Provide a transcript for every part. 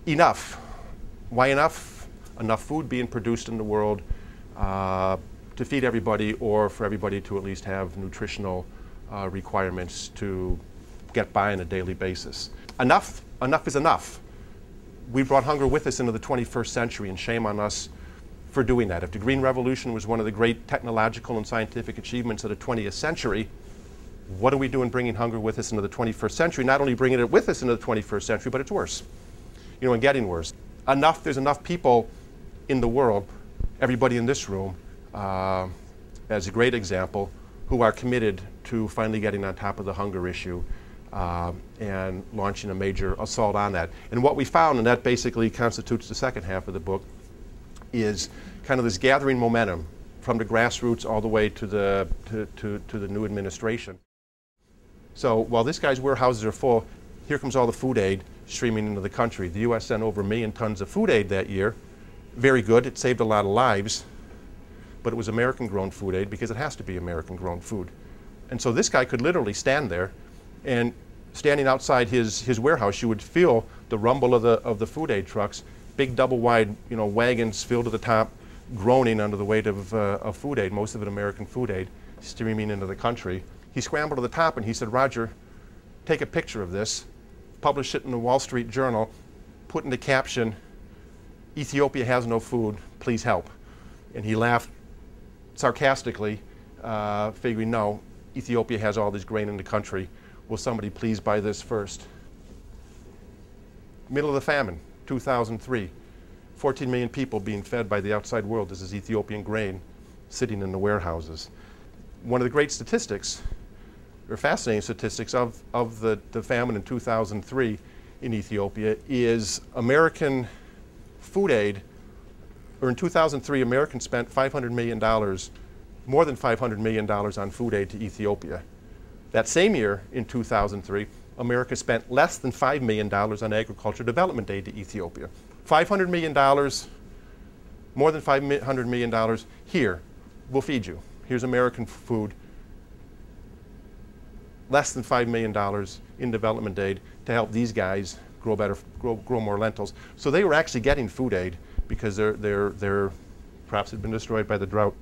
enough. Why enough? Enough food being produced in the world to feed everybody, or for everybody to at least have nutritional requirements to get by on a daily basis. Enough is enough. We brought hunger with us into the 21st century, and shame on us for doing that. If the Green Revolution was one of the great technological and scientific achievements of the 20th century, what are we doing bringing hunger with us into the 21st century? Not only bringing it with us into the 21st century, but it's worse, and getting worse. There's enough people in the world, everybody in this room, as a great example, who are committed to finally getting on top of the hunger issue and launching a major assault on that. And what we found, and that basically constitutes the second half of the book, is kind of this gathering momentum from the grassroots all the way to the new administration. So while this guy's warehouses are full, here comes all the food aid streaming into the country. The U.S. sent over 1 million tons of food aid that year. Very good. It saved a lot of lives. But it was American-grown food aid because it has to be American-grown food. And so this guy could literally stand there, and standing outside his warehouse, you would feel the rumble of the food aid trucks, big double-wide wagons filled to the top, groaning under the weight of food aid, most of it American food aid, streaming into the country. He scrambled to the top and he said, "Roger, take a picture of this, publish it in the Wall Street Journal, put in the caption, 'Ethiopia has no food, please help.'" And he laughed sarcastically, figuring, no, Ethiopia has all this grain in the country. Will somebody please buy this first? Middle of the famine, 2003. 14 million people being fed by the outside world. This is Ethiopian grain sitting in the warehouses. One of the great statistics, or fascinating statistics of the famine in 2003 in Ethiopia is American food aid, or in 2003, Americans spent $500 million, more than $500 million on food aid to Ethiopia. That same year, in 2003, America spent less than $5 million on agriculture development aid to Ethiopia. $500 million, more than $500 million, here, we'll feed you. Here's American food. Less than $5 million in development aid to help these guys grow more lentils. So they were actually getting food aid because their crops had been destroyed by the drought.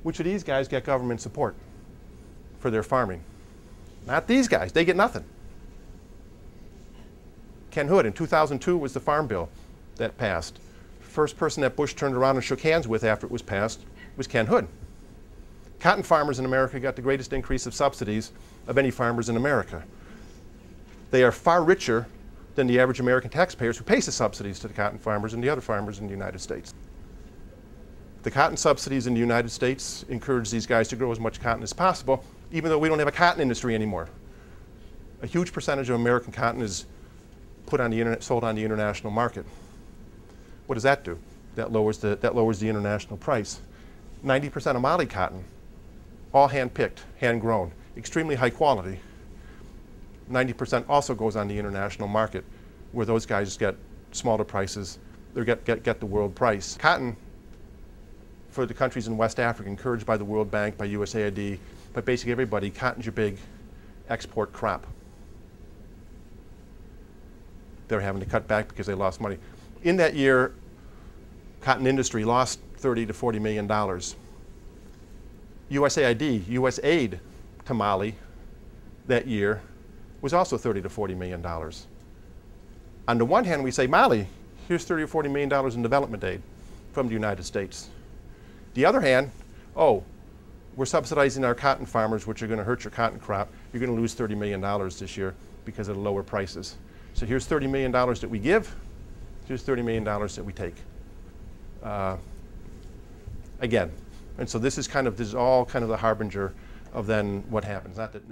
Which of these guys get government support for their farming? Not these guys. They get nothing. Ken Hood in 2002 was the Farm Bill that passed. First person that Bush turned around and shook hands with after it was passed was Ken Hood. Cotton farmers in America got the greatest increase of subsidies of any farmers in America. They are far richer than the average American taxpayers who pays the subsidies to the cotton farmers and the other farmers in the United States. The cotton subsidies in the United States encourage these guys to grow as much cotton as possible, even though we don't have a cotton industry anymore. A huge percentage of American cotton is put on the internet, sold on the international market. What does that do? That lowers the international price. 90% of Mali cotton, all hand-picked, hand-grown, extremely high quality. 90% also goes on the international market, where those guys get smaller prices, they get the world price. Cotton, for the countries in West Africa, encouraged by the World Bank, by USAID, but basically everybody, cotton's your big export crop. They're having to cut back because they lost money. In that year, cotton industry lost $30 to $40 million. USAID, US aid to Mali that year was also $30 to $40 million. On the one hand, we say, Mali, here's $30 or $40 million in development aid from the United States. The other hand, oh, we're subsidizing our cotton farmers, which are going to hurt your cotton crop. You're going to lose $30 million this year because of the lower prices. So here's $30 million that we give. Here's $30 million that we take. Again, and so this is all kind of the harbinger of then what happens. Not that